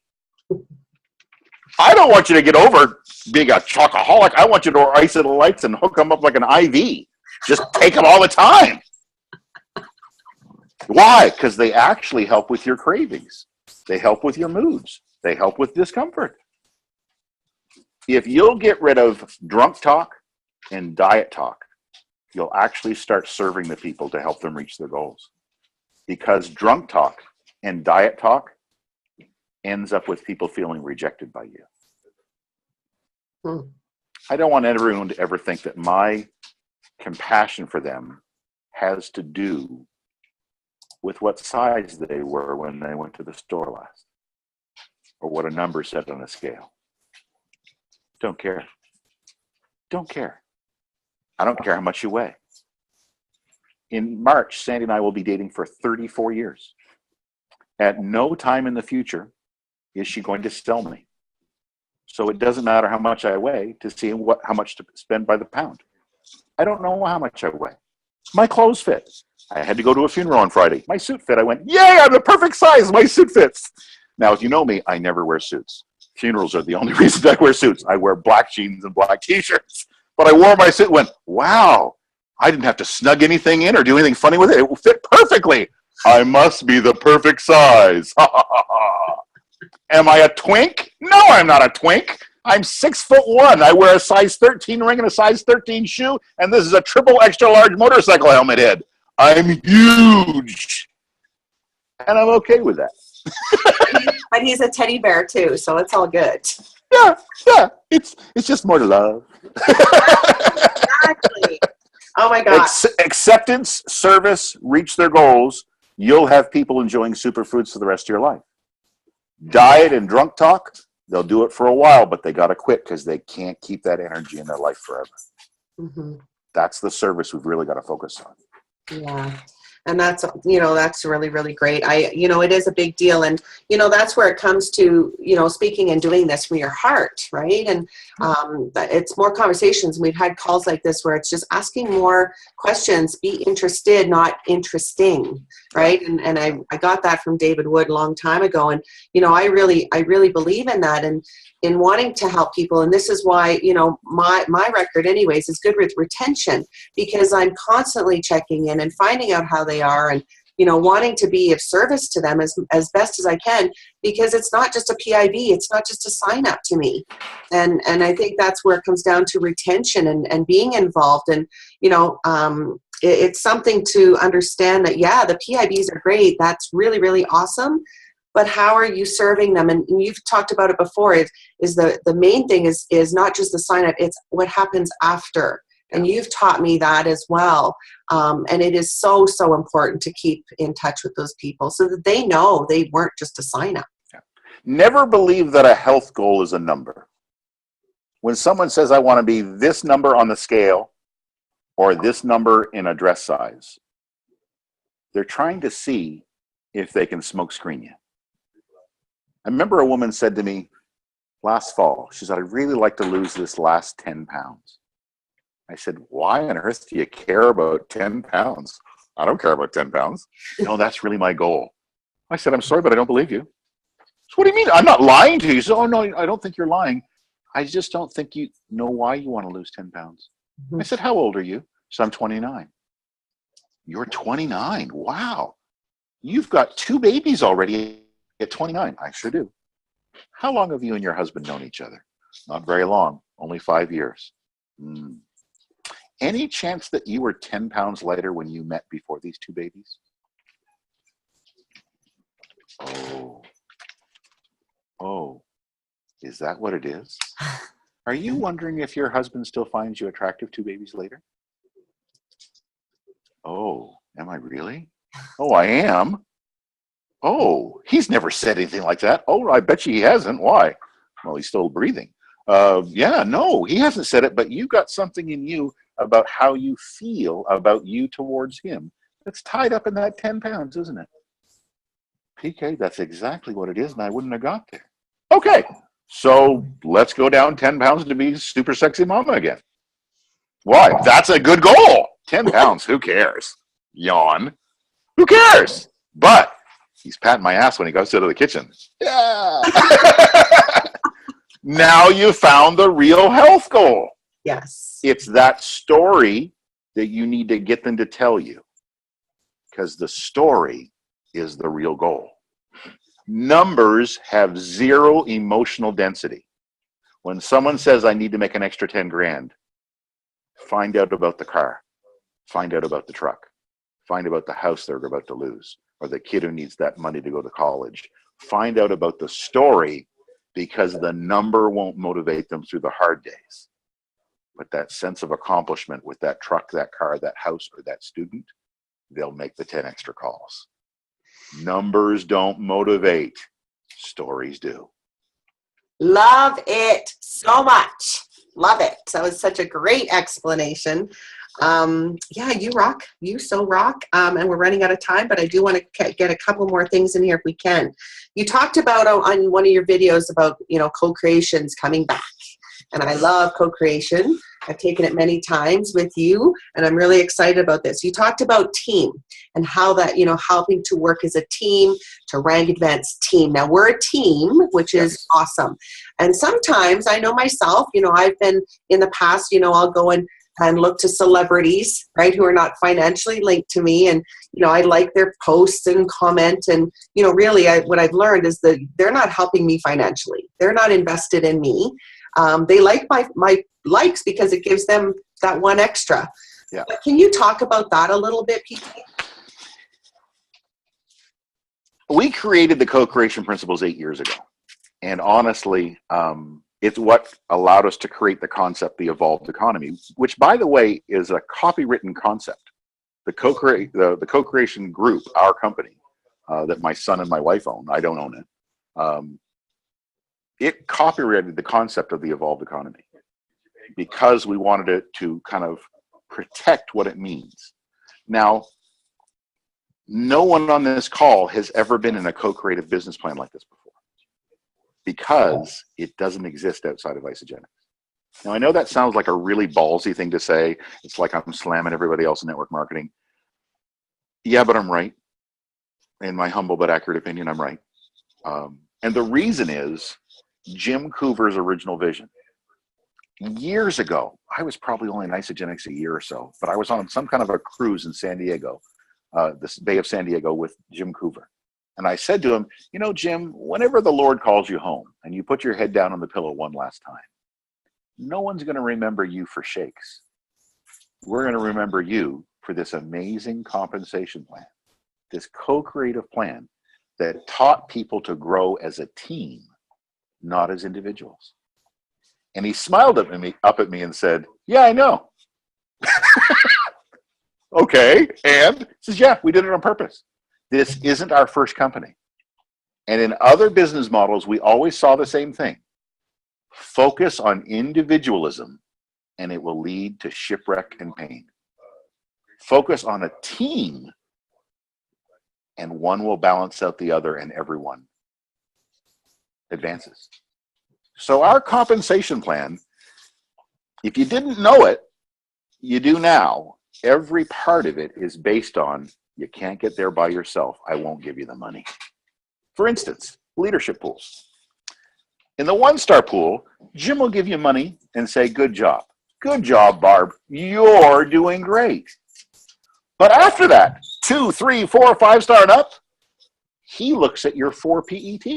I don't want you to get over being a chocoholic. I want you to Ice of the Lights and hook them up like an IV. Just take them all the time. Why? Because they actually help with your cravings. They help with your moods. They help with discomfort. If you'll get rid of drunk talk and diet talk, you'll actually start serving the people to help them reach their goals. Because drunk talk and diet talk ends up with people feeling rejected by you. I don't want everyone to ever think that my compassion for them has to do with what size they were when they went to the store last, or what a number said on a scale. Don't care. Don't care. I don't care how much you weigh. In March, Sandy and I will be dating for 34 years. At no time in the future is she going to sell me. So it doesn't matter how much I weigh to see how much to spend by the pound. I don't know how much I weigh. My clothes fit. I had to go to a funeral on Friday. My suit fit. I went, yay, I'm the perfect size. My suit fits. Now, if you know me, I never wear suits. Funerals are the only reason I wear suits. I wear black jeans and black t-shirts. But I wore my suit and went, wow, I didn't have to snug anything in or do anything funny with it. It will fit perfectly. I must be the perfect size. Am I a twink? No, I'm not a twink. I'm 6'1". I wear a size 13 ring and a size 13 shoe, and this is a triple extra large motorcycle helmet head. I'm huge. And I'm okay with that. But he's a teddy bear too, so it's all good. Yeah. It's just more love. Exactly. Oh my God. Acceptance, service, reach their goals. You'll have people enjoying superfoods for the rest of your life. Diet and drunk talk, they'll do it for a while, but they got to quit because they can't keep that energy in their life forever. Mm-hmm. That's the service we've really got to focus on. Yeah. And that's, that's really, really great. It is a big deal. And, that's where it comes to, speaking and doing this from your heart, right? And it's more conversations. We've had calls like this where it's just asking more questions, be interested, not interesting, right? And I got that from David Wood a long time ago. And, I really believe in that and in wanting to help people. And this is why, my record anyways is good with retention, because I'm constantly checking in and finding out how they are and, wanting to be of service to them as best as I can, because it's not just a PIB, it's not just a sign up to me. And I think that's where it comes down to retention and being involved. And, it's something to understand that, yeah, the PIBs are great. That's really, really awesome. But how are you serving them? And you've talked about it before. Is the main thing is not just the sign up, it's what happens after. And you've taught me that as well. And it is so, so important to keep in touch with those people so that they know they weren't just a sign up. Yeah. Never believe that a health goal is a number. When someone says, I want to be this number on the scale or this number in a dress size, they're trying to see if they can smoke screen you. I remember a woman said to me last fall, she said, I'd really like to lose this last 10 pounds. I said, why on earth do you care about 10 pounds? I don't care about 10 pounds. No, that's really my goal. I said, I'm sorry, but I don't believe you. So what do you mean? I'm not lying to you. She said, oh, no, I don't think you're lying. I just don't think you know why you want to lose 10 pounds. I said, how old are you? She said, I'm 29. You're 29. Wow. You've got 2 babies already at 29. I sure do. How long have you and your husband known each other? Not very long, only 5 years. Any chance that you were 10 pounds lighter when you met before these 2 babies? Oh. Is that what it is? Are you wondering if your husband still finds you attractive 2 babies later? Oh, am I really? Oh, I am. Oh, he's never said anything like that. Oh, I bet you he hasn't. Why? Well, he's still breathing. Yeah, no, he hasn't said it, but you got something in you about how you feel about you towards him that's tied up in that 10 pounds, isn't it? PK, that's exactly what it is, and I wouldn't have got there. Okay, so let's go down 10 pounds to be super sexy mama again. Why? That's a good goal. 10 pounds, who cares? Yawn. Who cares? But he's patting my ass when he goes out of the kitchen. Yeah. Now you found the real health goal. Yes. It's that story that you need to get them to tell you, because the story is the real goal. Numbers have zero emotional density. When someone says, I need to make an extra 10 grand, find out about the car, find out about the truck, find out about the house they're about to lose, or the kid who needs that money to go to college. Find out about the story, because the number won't motivate them through the hard days. But that sense of accomplishment with that truck, that car, that house, or that student, they'll make the 10 extra calls. Numbers don't motivate, stories do. Love it so much. Love it. That was such a great explanation. Yeah, you rock. You so rock. And we're running out of time, but I do want to get a couple more things in here if we can. You talked about on one of your videos about, co-creations coming back. And I love co-creation. I've taken it many times with you, and I'm really excited about this. You talked about team and how that, helping to work as a team to rank advance team. Now we're a team, which is awesome. And sometimes I know myself, I've been in the past, I'll go and look to celebrities, right, who are not financially linked to me. And, I like their posts and comment. And, really what I've learned is that they're not helping me financially. They're not invested in me. They like my likes because it gives them that one extra. Yeah. But can you talk about that a little bit, PK? We created the co-creation principles 8 years ago. And honestly, it's what allowed us to create the concept, the evolved economy, which, by the way, is a copywritten concept. The co-creation group, our company, that my son and my wife own, I don't own it. It copyrighted the concept of the evolved economy because we wanted it to kind of protect what it means. Now, no one on this call has ever been in a co-creative business plan like this before, because it doesn't exist outside of Isagenix. Now, I know that sounds like a really ballsy thing to say. It's like I'm slamming everybody else in network marketing. Yeah, but I'm right. In my humble but accurate opinion, I'm right. And the reason is Jim Coover's original vision. Years ago, I was probably only in Isagenix a year or so, but I was on some kind of a cruise in San Diego, this Bay of San Diego, with Jim Coover. And I said to him, Jim, whenever the Lord calls you home and you put your head down on the pillow one last time, no one's going to remember you for shakes. We're going to remember you for this amazing compensation plan, this co-creative plan that taught people to grow as a team, not as individuals. And he smiled up at me and said, yeah, I know. Okay. And he says, yeah, we did it on purpose. This isn't our first company. And in other business models, we always saw the same thing. Focus on individualism, and it will lead to shipwreck and pain. Focus on a team, and one will balance out the other, and everyone advances. So our compensation plan, if you didn't know it, you do now. Every part of it is based on, you can't get there by yourself, I won't give you the money. For instance, leadership pools. In the one-star pool, Jim will give you money and say, good job. Good job, Barb. You're doing great. But after that, 2, 3, 4, 5-star and up, he looks at your 4 PET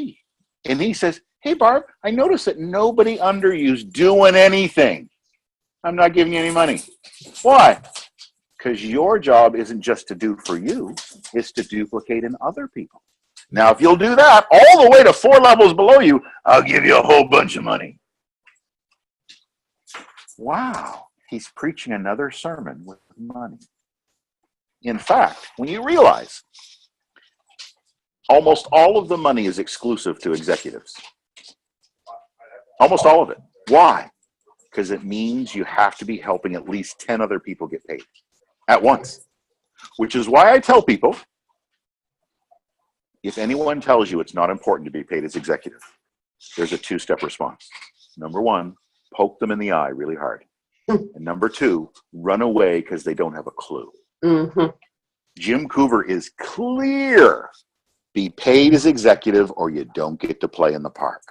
and he says, hey, Barb, I noticed that nobody under you's doing anything. I'm not giving you any money. Why? Because your job isn't just to do for you, it's to duplicate in other people. Now, if you'll do that all the way to 4 levels below you, I'll give you a whole bunch of money. Wow, he's preaching another sermon with money. In fact, when you realize almost all of the money is exclusive to executives, almost all of it. Why? Because it means you have to be helping at least 10 other people get paid at once, which is why I tell people, if anyone tells you it's not important to be paid as executive, there's a 2-step response. Number 1, poke them in the eye really hard. And number 2, run away because they don't have a clue. Mm-hmm. Jim Coover is clear. Be paid as executive or you don't get to play in the park.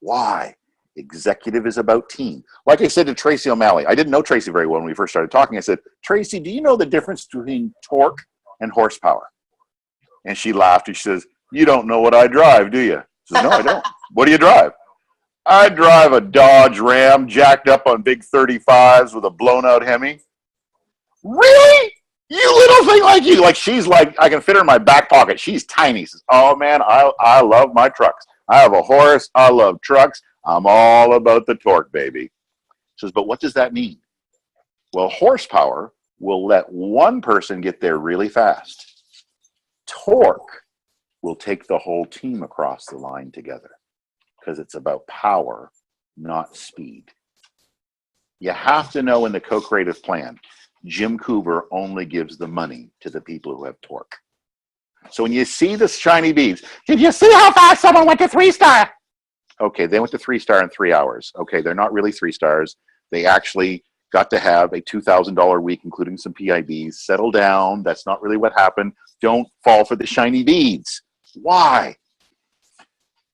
Why? Executive is about team. Like I said to Tracy O'Malley, I didn't know Tracy very well when we first started talking. I said, Tracy, do you know the difference between torque and horsepower? And she laughed and she says, you don't know what I drive, do you? I said, no, I don't. What do you drive? I drive a Dodge Ram jacked up on big 35s with a blown out Hemi. Really? You little thing like you. Like she's like, I can fit her in my back pocket. She's tiny. She says, oh man, I love my trucks. I have a horse. I love trucks. I'm all about the torque, baby. She says, but what does that mean? Well, horsepower will let one person get there really fast. Torque will take the whole team across the line together because it's about power, not speed. You have to know in the co-creative plan, Jim Coover only gives the money to the people who have torque. So when you see the shiny beads, did you see how fast someone went to 3-star? Okay, they went to 3-star in 3 hours. Okay, they're not really 3 stars. They actually got to have a $2,000 week, including some PIBs. Settle down. That's not really what happened. Don't fall for the shiny beads. Why?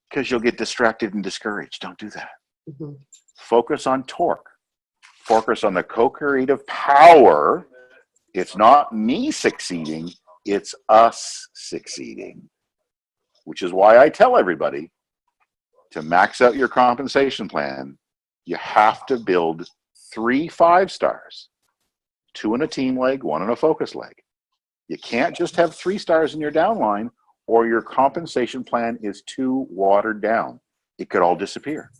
Because you'll get distracted and discouraged. Don't do that. Mm-hmm. Focus on torque. Focus on the co-creative power. It's not me succeeding. It's us succeeding. Which is why I tell everybody to max out your compensation plan, you have to build 3 5-stars, 2 in a team leg, 1 in a focus leg. You can't just have 3 stars in your downline or your compensation plan is too watered down. It could all disappear.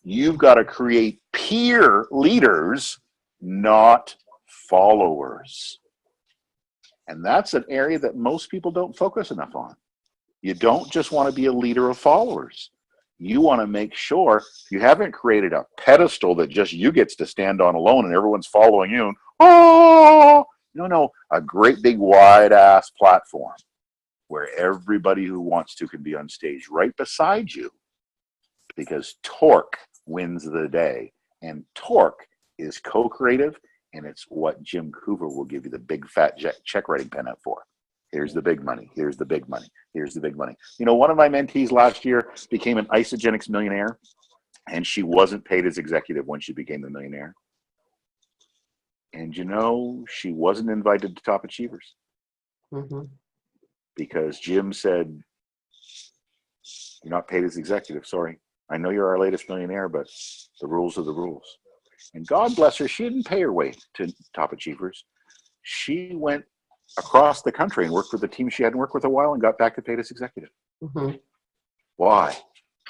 You've got to create peer leaders, not followers. And that's an area that most people don't focus enough on. You don't just want to be a leader of followers. You want to make sure you haven't created a pedestal that just you gets to stand on alone and everyone's following you. And, oh, no, a great big wide ass platform where everybody who wants to can be on stage right beside you, because torque wins the day. And torque is co-creative, and it's what Jim Coover will give you the big fat check writing pen up for. Here's the big money. Here's the big money. Here's the big money. You know, one of my mentees last year became an Isagenix millionaire, and she wasn't paid as executive when she became the millionaire. And you know, she wasn't invited to Top Achievers. Mm-hmm. Because Jim said, you're not paid as executive, sorry. I know you're our latest millionaire, but the rules are the rules. And God bless her, she didn't pay her way to Top Achievers. She went across the country and worked with a team she hadn't worked with a while and got back to paid as executive. Mm-hmm. Why?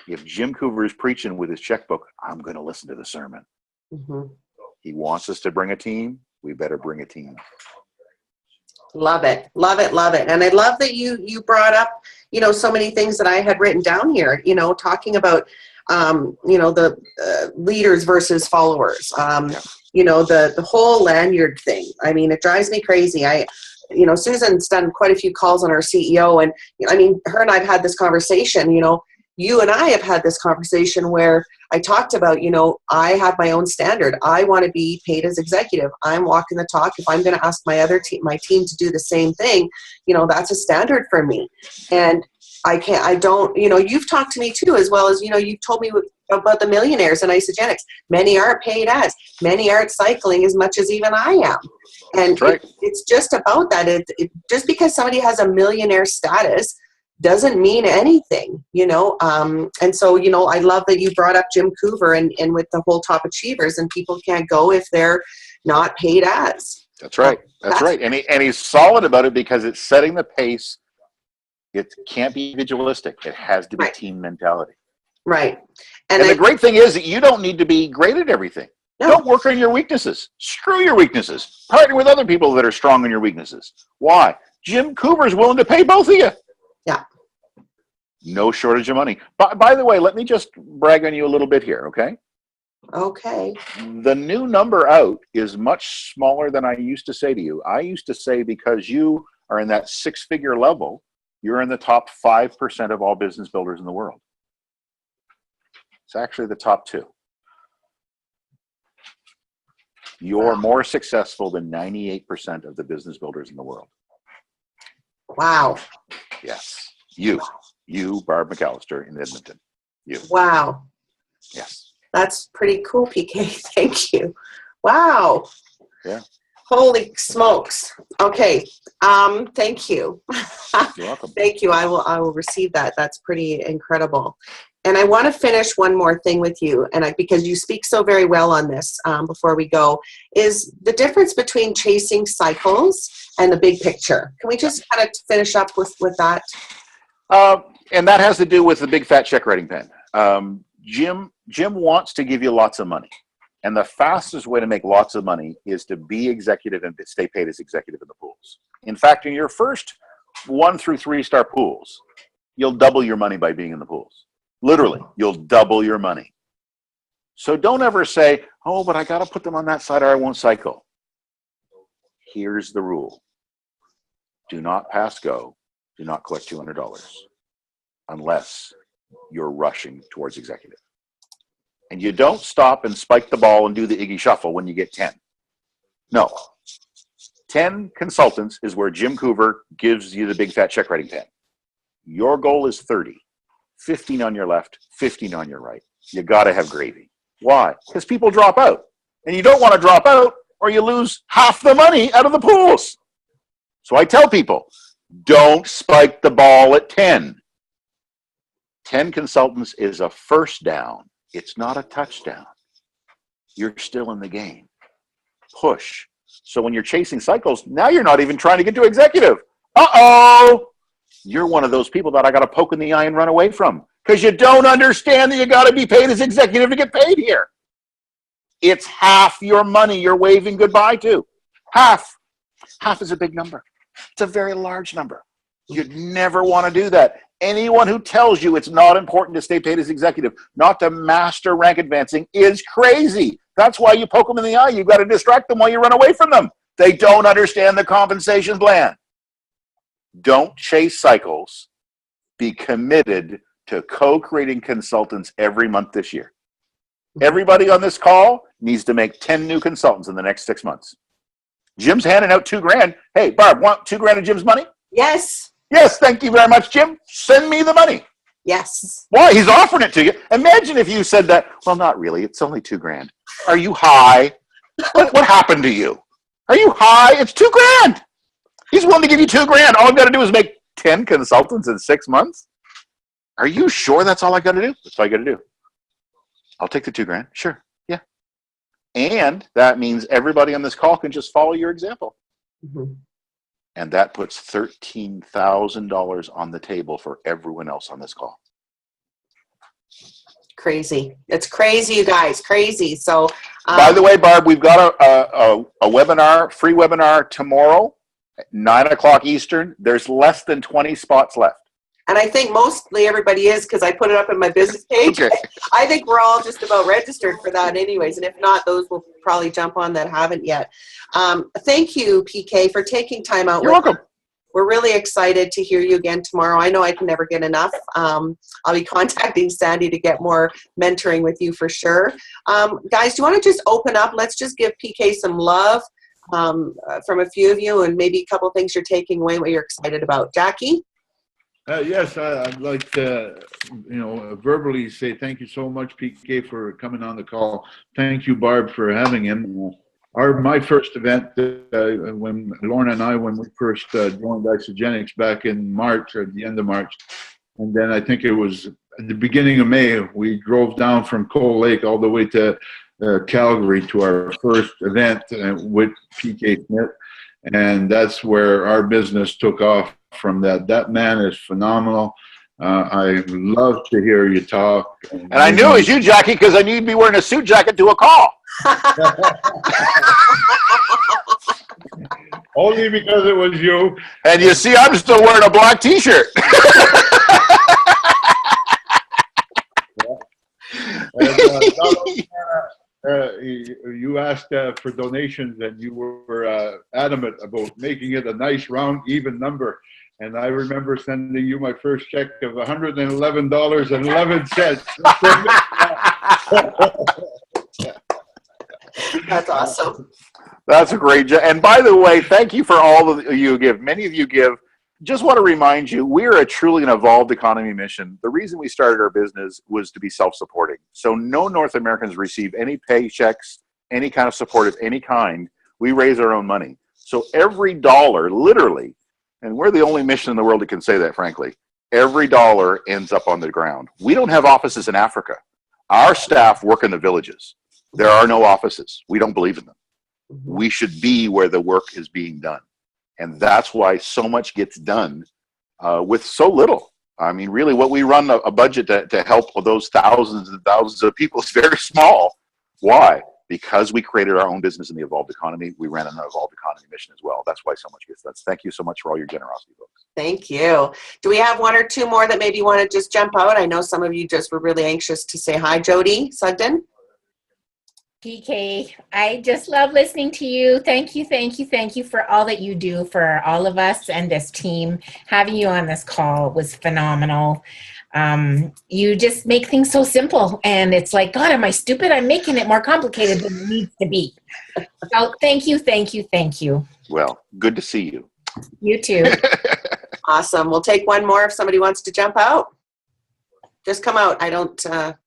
If Jim Coover is preaching with his checkbook, I'm going to listen to the sermon. Mm-hmm. He wants us to bring a team. We better bring a team. Love it. Love it. Love it. And I love that you brought up, you know, so many things that I had written down here, you know, talking about, you know, the leaders versus followers, you know, the whole lanyard thing. I mean, it drives me crazy. You know, Susan's done quite a few calls on our CEO, and I mean, her and I've had this conversation, you know, you and I have had this conversation where I talked about, you know, I have my own standard. I want to be paid as executive. I'm walking the talk. If I'm going to ask my team to do the same thing, you know, that's a standard for me. And I don't, you know, you've talked to me too, as well as, you know, you've told me about the millionaires and Isagenix. Many aren't paid as, many aren't cycling as much as even I am. And right. It's just about that. Just because somebody has a millionaire status doesn't mean anything, you know. And so, you know, I love that you brought up Jim Coover and with the whole Top Achievers, and people can't go if they're not paid as. That's right. That's right. And he's solid about it because it's setting the pace It can't be individualistic. It has to be Right. team mentality. Right. And the great thing is that you don't need to be great at everything. No. Don't work on your weaknesses. Screw your weaknesses. Partner with other people that are strong on your weaknesses. Why? Jim Coover's willing to pay both of you. Yeah. No shortage of money. By the way, let me just brag on you a little bit here, okay? Okay. The new number out is much smaller than I used to say to you. I used to say because you are in that six-figure level, you're in the top 5% of all business builders in the world. It's actually the top 2. You're more successful than 98% of the business builders in the world. Wow. Yes. You, Barb McAllister in Edmonton. You. Wow. Yes. That's pretty cool, PK. Thank you. Wow. Yeah. Holy smokes. Okay. Thank you. You're welcome. Thank you. I will receive that. That's pretty incredible. And I want to finish one more thing with you, and because you speak so very well on this before we go, is the difference between chasing cycles and the big picture. Can we just kind of finish up with that? And that has to do with the big fat check writing pen. Jim wants to give you lots of money. And the fastest way to make lots of money is to be executive and stay paid as executive in the pools. In fact, in your first 1 through 3 star pools, you'll double your money by being in the pools. Literally, you'll double your money. So don't ever say, oh, but I got to put them on that side or I won't cycle. Here's the rule. Do not pass go. Do not collect $200 unless you're rushing towards executive. And you don't stop and spike the ball and do the Iggy Shuffle when you get 10. No. 10 consultants is where Jim Coover gives you the big fat check writing pen. Your goal is 30. 15 on your left, 15 on your right. You got to have gravy. Why? Because people drop out. And you don't want to drop out or you lose half the money out of the pools. So I tell people, don't spike the ball at 10. 10 consultants is a first down. It's not a touchdown. You're still in the game. Push. So when you're chasing cycles, now you're not even trying to get to executive. Uh-oh! You're one of those people that I got to poke in the eye and run away from because you don't understand that you got to be paid as executive to get paid here. It's half your money you're waving goodbye to. Half. Half is a big number. It's a very large number. You'd never want to do that. Anyone who tells you it's not important to stay paid as executive, not to master rank advancing, is crazy. That's why you poke them in the eye. You've got to distract them while you run away from them. They don't understand the compensation plan. Don't chase cycles. Be committed to co-creating consultants every month this year. Everybody on this call needs to make 10 new consultants in the next 6 months. Jim's handing out $2,000. Hey, Barb, want $2,000 of Jim's money? Yes. Yes, thank you very much, Jim. Send me the money. Yes. Why? He's offering it to you. Imagine if you said that. Well, not really. It's only $2,000. Are you high? What happened to you? Are you high? It's $2,000. He's willing to give you $2,000. All I've got to do is make 10 consultants in 6 months. Are you sure that's all I got to do? That's all I got to do. I'll take the $2,000. Sure. Yeah. And that means everybody on this call can just follow your example. Mm-hmm. And that puts $13,000 on the table for everyone else on this call. Crazy. It's crazy, you guys. Crazy. So, by the way, Barb, we've got a webinar, free webinar tomorrow at 9 o'clock Eastern. There's less than 20 spots left. And I think mostly everybody is because I put it up in my business page. Okay. I think we're all just about registered for that anyways. And if not, those will probably jump on that haven't yet. Thank you, PK, for taking time out. You're welcome. We're really excited to hear you again tomorrow. I know I can never get enough. I'll be contacting Sandy to get more mentoring with you for sure. Guys, do you want to just open up? Let's just give PK some love from a few of you and maybe a couple of things you're taking away, what you're excited about. Jackie? Yes, I'd like to, verbally say thank you so much, PK, for coming on the call. Thank you, Barb, for having him. My first event, when Lorna and I, when we first joined Isogenics back in March, or at the end of March, and then I think it was at the beginning of May, we drove down from Cold Lake all the way to Calgary to our first event with PK Smith. And that's where our business took off from that. That man is phenomenal. I love to hear you talk. And I knew it was you, Jackie, because I knew you'd be wearing a suit jacket to a call. Only because it was you. And you see, I'm still wearing a black T-shirt. You asked for donations, and you were adamant about making it a nice, round, even number. And I remember sending you my first check of $111.11. That's awesome. That's a great job. And by the way, thank you for all of you give. Many of you give. Just want to remind you, we are a truly an evolved economy mission. The reason we started our business was to be self-supporting. So no North Americans receive any paychecks, any kind of support of any kind. We raise our own money. So every dollar, literally, and we're the only mission in the world that can say that, frankly, every dollar ends up on the ground. We don't have offices in Africa. Our staff work in the villages. There are no offices. We don't believe in them. We should be where the work is being done. And that's why so much gets done with so little. I mean, really, what we run a budget to help those thousands and thousands of people is very small. Why? Because we created our own business in the evolved economy. We ran an evolved economy mission as well. That's why so much gets done. Thank you so much for all your generosity, folks. Thank you. Do we have one or two more that maybe want to just jump out? I know some of you just were really anxious to say hi. Jody Sugden. PK, I just love listening to you. Thank you, thank you, thank you for all that you do for all of us and this team. Having you on this call was phenomenal. You just make things so simple, and it's like, God, am I stupid? I'm making it more complicated than it needs to be. So thank you, thank you, thank you. Well, good to see you. You too. Awesome. We'll take one more if somebody wants to jump out. Just come out. I don't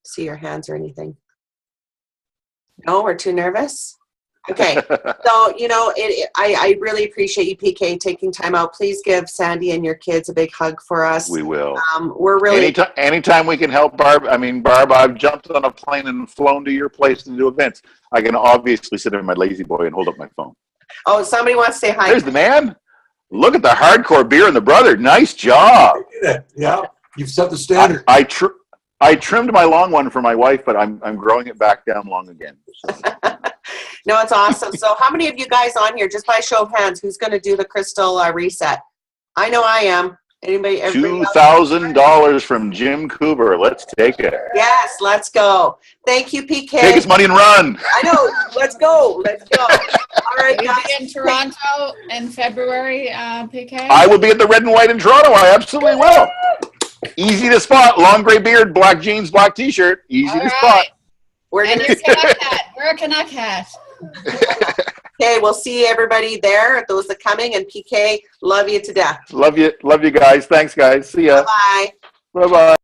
see your hands or anything. No, we're too nervous. Okay. So, you know, I really appreciate you, PK, taking time out. Please give Sandy and your kids a big hug for us. We will. We're really... Anytime we can help, Barb. I mean, Barb, I've jumped on a plane and flown to your place to do events. I can obviously sit in my lazy boy and hold up my phone. Oh, somebody wants to say hi. There's the man. Look at the hardcore beer and the brother. Nice job. Yeah, you've set the standard. I trimmed my long one for my wife, but I'm growing it back down long again. No, it's awesome. So how many of you guys on here, just by show of hands, who's going to do the crystal reset? I know I am. Anybody? $2,000 from Jim Coover. Let's take it. Yes, let's go. Thank you, PK. Take his money and run. I know. Let's go. Let's go. All right, Will you guys. be in Toronto in February, PK? I will be at the Red and White in Toronto. I absolutely will. Easy to spot. Long gray beard, black jeans, black T-shirt. Easy to spot. We're And gonna. your Canuck hat. Wear a Canuck hat. Okay, we'll see everybody there. Those that are coming, and PK, love you to death. Love you guys. Thanks, guys. See ya. Bye. Bye-bye.